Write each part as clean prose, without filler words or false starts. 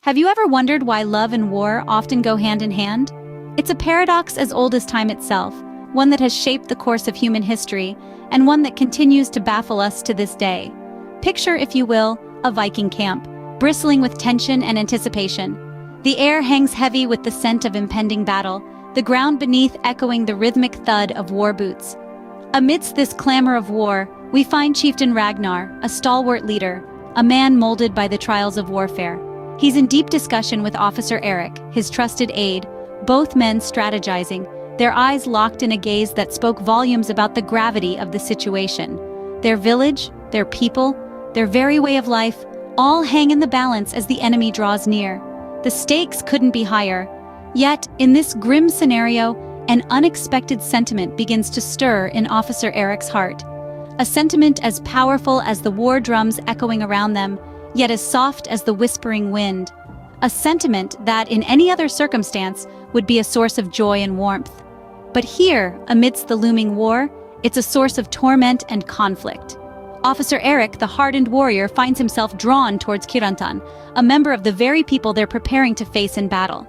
Have you ever wondered why love and war often go hand in hand? It's a paradox as old as time itself, one that has shaped the course of human history, and one that continues to baffle us to this day. Picture, if you will, a Viking camp, bristling with tension and anticipation. The air hangs heavy with the scent of impending battle, the ground beneath echoing the rhythmic thud of war boots. Amidst this clamor of war, we find Chieftain Ragnar, a stalwart leader, a man molded by the trials of warfare. He's in deep discussion with Officer Eric, his trusted aide, both men strategizing, their eyes locked in a gaze that spoke volumes about the gravity of the situation. Their village, their people, their very way of life, all hang in the balance as the enemy draws near. The stakes couldn't be higher. Yet, in this grim scenario, an unexpected sentiment begins to stir in Officer Eric's heart. A sentiment as powerful as the war drums echoing around them, yet as soft as the whispering wind. A sentiment that, in any other circumstance, would be a source of joy and warmth. But here, amidst the looming war, it's a source of torment and conflict. Officer Eric, the hardened warrior, finds himself drawn towards Kirantan, a member of the very people they're preparing to face in battle.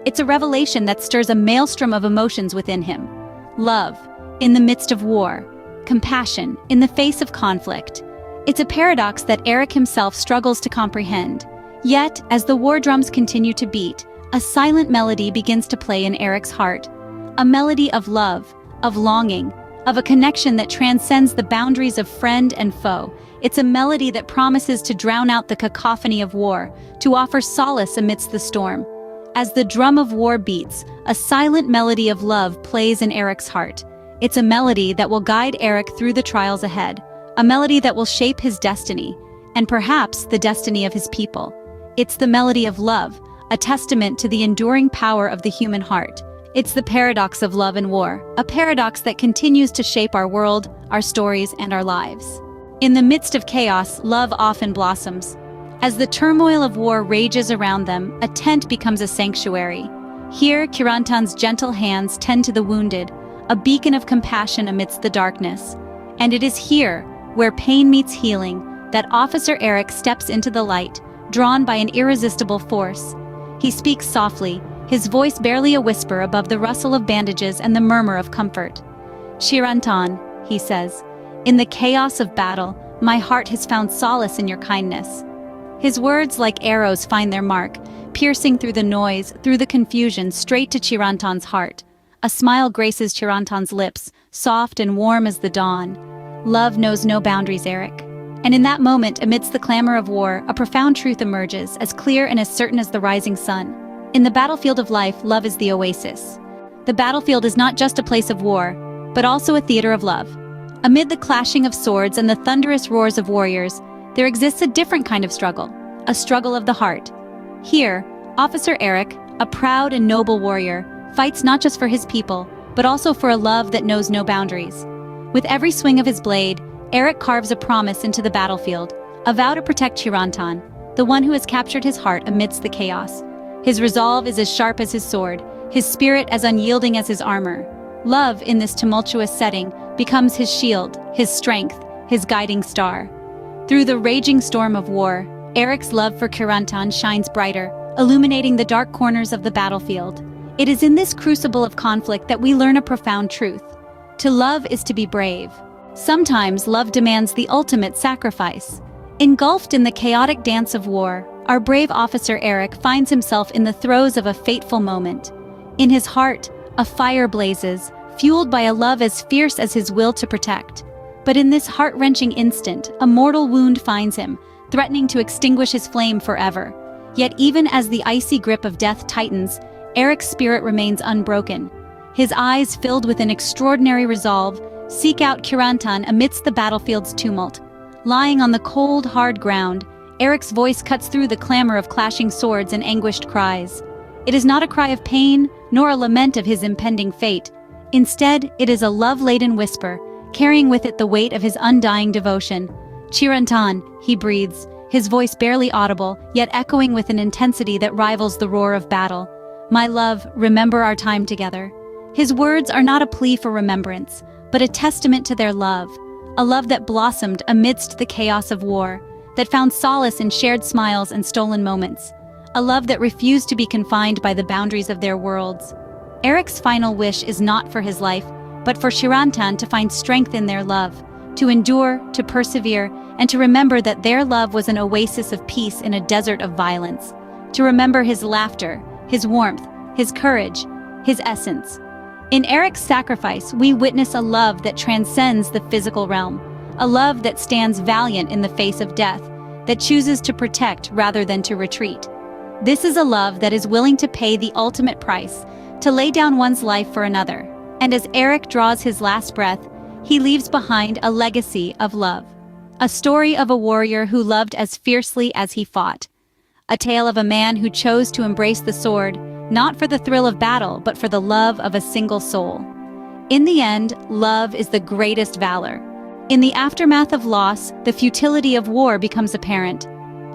It's a revelation that stirs a maelstrom of emotions within him. Love, in the midst of war. Compassion, in the face of conflict. It's a paradox that Eric himself struggles to comprehend. Yet, as the war drums continue to beat, a silent melody begins to play in Eric's heart. A melody of love, of longing, of a connection that transcends the boundaries of friend and foe. It's a melody that promises to drown out the cacophony of war, to offer solace amidst the storm. As the drum of war beats, a silent melody of love plays in Eric's heart. It's a melody that will guide Eric through the trials ahead. A melody that will shape his destiny, and perhaps the destiny of his people. It's the melody of love, a testament to the enduring power of the human heart. It's the paradox of love and war, a paradox that continues to shape our world, our stories, and our lives. In the midst of chaos, love often blossoms. As the turmoil of war rages around them, a tent becomes a sanctuary. Here, Kirantan's gentle hands tend to the wounded, a beacon of compassion amidst the darkness. And it is here, where pain meets healing, that Officer Eric steps into the light, drawn by an irresistible force. He speaks softly, his voice barely a whisper above the rustle of bandages and the murmur of comfort. "Chirantan," he says, "in the chaos of battle, my heart has found solace in your kindness." His words, like arrows, find their mark, piercing through the noise, through the confusion, straight to Chirantan's heart. A smile graces Chirantan's lips, soft and warm as the dawn. Love knows no boundaries, Eric. And in that moment, amidst the clamor of war, a profound truth emerges, as clear and as certain as the rising sun. In the battlefield of life, love is the oasis. The battlefield is not just a place of war, but also a theater of love. Amid the clashing of swords and the thunderous roars of warriors, there exists a different kind of struggle, a struggle of the heart. Here, Officer Eric, a proud and noble warrior, fights not just for his people, but also for a love that knows no boundaries. With every swing of his blade, Eric carves a promise into the battlefield, a vow to protect Chirantan, the one who has captured his heart amidst the chaos. His resolve is as sharp as his sword, his spirit as unyielding as his armor. Love, in this tumultuous setting, becomes his shield, his strength, his guiding star. Through the raging storm of war, Eric's love for Chirantan shines brighter, illuminating the dark corners of the battlefield. It is in this crucible of conflict that we learn a profound truth. To love is to be brave. Sometimes love demands the ultimate sacrifice. Engulfed in the chaotic dance of war, our brave Officer Eric finds himself in the throes of a fateful moment. In his heart, a fire blazes, fueled by a love as fierce as his will to protect. But in this heart-wrenching instant, a mortal wound finds him, threatening to extinguish his flame forever. Yet even as the icy grip of death tightens, Eric's spirit remains unbroken. His eyes, filled with an extraordinary resolve, seek out Chirantan amidst the battlefield's tumult. Lying on the cold, hard ground, Eric's voice cuts through the clamor of clashing swords and anguished cries. It is not a cry of pain, nor a lament of his impending fate. Instead, it is a love-laden whisper, carrying with it the weight of his undying devotion. "Chirantan," he breathes, his voice barely audible, yet echoing with an intensity that rivals the roar of battle. "My love, remember our time together." His words are not a plea for remembrance, but a testament to their love, a love that blossomed amidst the chaos of war, that found solace in shared smiles and stolen moments, a love that refused to be confined by the boundaries of their worlds. Eric's final wish is not for his life, but for Chirantan to find strength in their love, to endure, to persevere, and to remember that their love was an oasis of peace in a desert of violence. To remember his laughter, his warmth, his courage, his essence. In Eric's sacrifice, we witness a love that transcends the physical realm, a love that stands valiant in the face of death, that chooses to protect rather than to retreat. This is a love that is willing to pay the ultimate price, to lay down one's life for another. And as Eric draws his last breath, he leaves behind a legacy of love. A story of a warrior who loved as fiercely as he fought. A tale of a man who chose to embrace the sword, not for the thrill of battle, but for the love of a single soul. In the end, love is the greatest valor. In the aftermath of loss, the futility of war becomes apparent.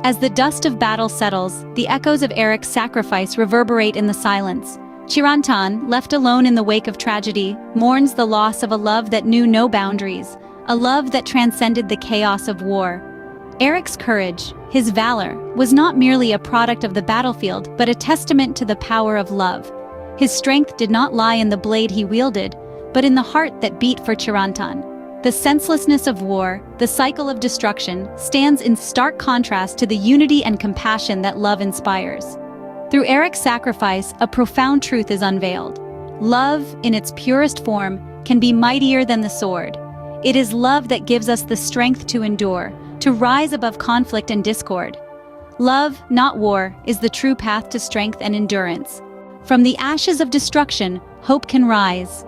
As the dust of battle settles, the echoes of Eric's sacrifice reverberate in the silence. Chirantan, left alone in the wake of tragedy, mourns the loss of a love that knew no boundaries, a love that transcended the chaos of war. Eric's courage, his valor, was not merely a product of the battlefield, but a testament to the power of love. His strength did not lie in the blade he wielded, but in the heart that beat for Chirantan. The senselessness of war, the cycle of destruction, stands in stark contrast to the unity and compassion that love inspires. Through Eric's sacrifice, a profound truth is unveiled. Love, in its purest form, can be mightier than the sword. It is love that gives us the strength to endure, to rise above conflict and discord. Love, not war, is the true path to strength and endurance. From the ashes of destruction, hope can rise.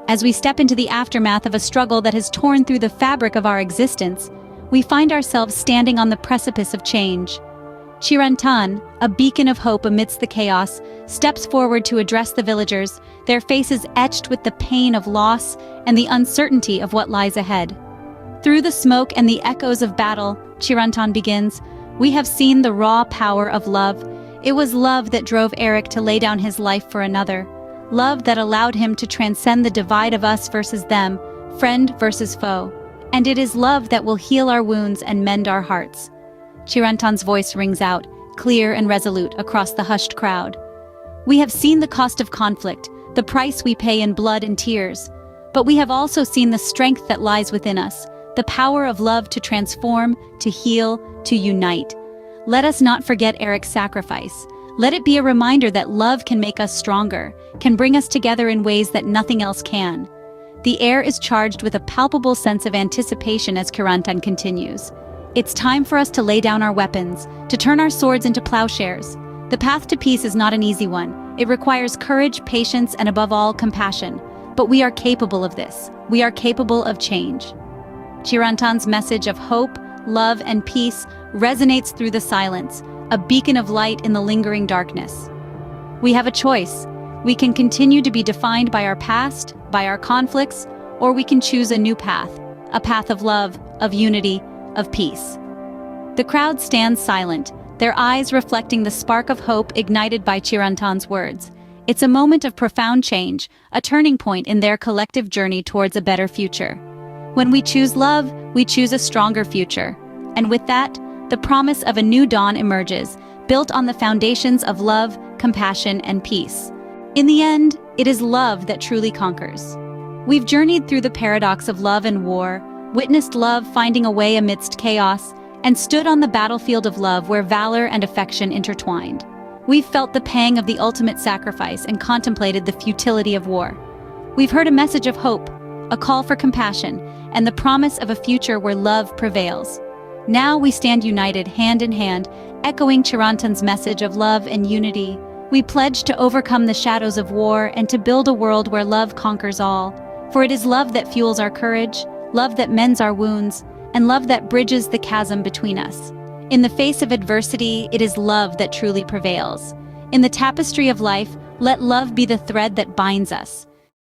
As we step into the aftermath of a struggle that has torn through the fabric of our existence, we find ourselves standing on the precipice of change. Chirantan, a beacon of hope amidst the chaos, steps forward to address the villagers, their faces etched with the pain of loss and the uncertainty of what lies ahead. Through the smoke and the echoes of battle, Chirantan begins, we have seen the raw power of love. It was love that drove Eric to lay down his life for another. Love that allowed him to transcend the divide of us versus them, friend versus foe. And it is love that will heal our wounds and mend our hearts. Chirantan's voice rings out, clear and resolute, across the hushed crowd. We have seen the cost of conflict, the price we pay in blood and tears. But we have also seen the strength that lies within us, the power of love to transform, to heal, to unite. Let us not forget Eric's sacrifice. Let it be a reminder that love can make us stronger, can bring us together in ways that nothing else can. The air is charged with a palpable sense of anticipation as Chirantan continues. It's time for us to lay down our weapons, to turn our swords into plowshares. The path to peace is not an easy one. It requires courage, patience, and above all, compassion. But we are capable of this. We are capable of change. Chirantan's message of hope, love, and peace resonates through the silence, a beacon of light in the lingering darkness. We have a choice. We can continue to be defined by our past, by our conflicts, or we can choose a new path, a path of love, of unity, of peace. The crowd stands silent, their eyes reflecting the spark of hope ignited by Chirantan's words. It's a moment of profound change, a turning point in their collective journey towards a better future. When we choose love, we choose a stronger future. And with that, the promise of a new dawn emerges, built on the foundations of love, compassion, and peace. In the end, it is love that truly conquers. We've journeyed through the paradox of love and war, witnessed love finding a way amidst chaos, and stood on the battlefield of love where valor and affection intertwined. We've felt the pang of the ultimate sacrifice and contemplated the futility of war. We've heard a message of hope, a call for compassion, and the promise of a future where love prevails. Now we stand united, hand in hand, echoing Chirantan's message of love and unity. We pledge to overcome the shadows of war and to build a world where love conquers all. For it is love that fuels our courage, love that mends our wounds, and love that bridges the chasm between us. In the face of adversity, it is love that truly prevails. In the tapestry of life, let love be the thread that binds us.